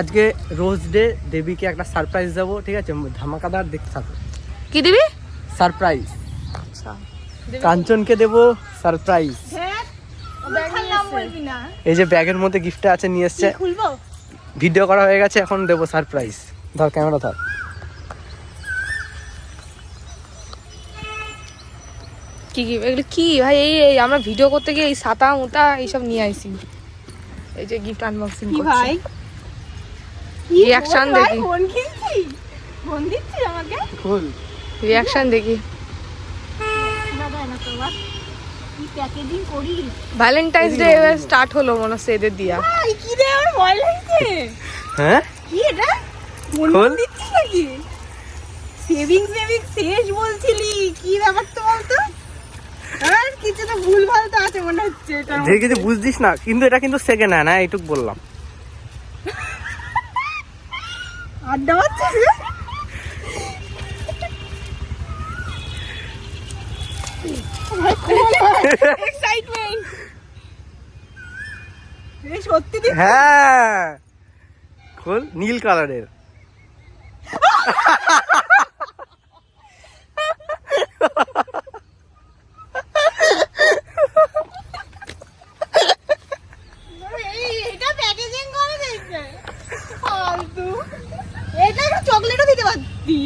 আজকে rose day, দেবীকে একটা সারপ্রাইজ দেবো, ঠিক আছে? ধামাকাদার, দেখতে থাকো। কি দিবি? সারপ্রাইজ। আচ্ছা, কাঞ্চনকে দেবো সারপ্রাইজ। এই যে ব্যাগের মধ্যে গিফটটা আছে, নিয়ে এসছে। ভিডিও করা হয়ে গেছে, এখন দেবো সারপ্রাইজ। ধর ক্যামেরা ধর। কি কি এগুলো কি ভাই? এই আমরা ভিডিও করতে গিয়ে এই ছাতা মোতা এইসব নিয়ে আইছি। এই যে গিফট আনবক্সিং করছি ভাই। রিঅ্যাকশন দেখি। ফোন কিনছি, ফোন দিচ্ছি আমাকে। খুল। রিঅ্যাকশন দেখি। দাদা না তো বাস কি প্যাকেজিং করি। ভ্যালেন্টাইন্স ডে এবার স্টার্ট হলো মনে হচ্ছে এদের দিয়া। ভাই কি রে, আমার ভয় লাগছে। হ্যাঁ কি এটা? ফোন খোল। দিচ্ছিস নাকি? সেভিং শেষ বলছিলি, কি ব্যাপার তো বলতো? আর কিছু তো ভুলভাল তো আছে মনে হচ্ছে এটা। যে কিছু বুঝছিস না, কিন্তু এটা কিন্তু সেকেন্ড হ্যান্ড, হ্যাঁ এইটুক বললাম। আড্ডা হচ্ছে এক্সাইটমেন্ট। এ সত্যি দি হ্যাঁ, খোল। নীল কালারের। এটা প্যাকেজিং করে দিয়েছে ফালতু। এটা একটা চকলেটও দিতে পারতি।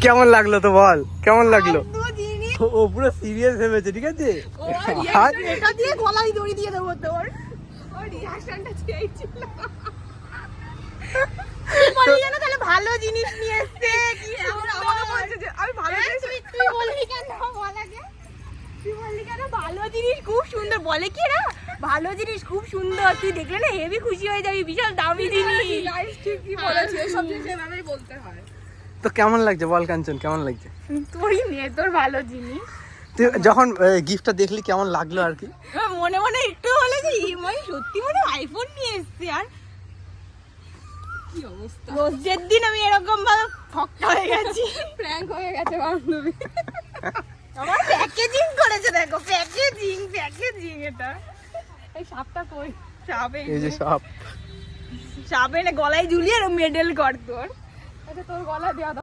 কেমন লাগলো তো বল, কেমন লাগলো? ফালতু জিনিস। ও পুরো সিরিয়াস ভেবেছে, ঠিক আছে? আর এটা দিয়ে গলায় দড়ি দিয়ে দেবো তোর। ওর রিঅ্যাকশনটা চেয়েছিল। বলি জানো তাহলে ভালো জিনিস নিয়ে এসেছে। কি আমাকে বলছে যে আমি ভালো জিনিস। তুই বললি কেন বলাকে? তুই বললি কেন ভালো জিনিস খুব সুন্দর? বলে কি না ভালো জিনিস খুব সুন্দর, তুই দেখলে না হেভি খুশি হয়ে যাবি, বিশাল দামি জিনিস। ঠিকই বলেছিস, এসব জিনিস এভাবেই বলতে হয়। তো কেমন লাগছে বল কাঞ্চন, কেমন লাগছে? তুই নে তোর ভালো জিনিস। তুই যখন গিফটটা দেখলি কেমন লাগলো আর কি? মনে মনে একটু হলে যে মানে সত্যি মনে আইফোন নিয়ে এসছে। আর কি অবস্থা, রোজের দিন আমি এরকম ভাবে ফক্কা হয়ে গেছি, প্র্যাঙ্ক হয়ে গেছে বান্ধবী। আমার প্যাকেজিং করেছে, দেখো প্যাকেজিং এটা। এই সাপটা কই? সাপে, এই যে সব সাপে না গলায় ঝুলিয়ে মেডেল কর তোর। আচ্ছা তোর গলা দেওয়া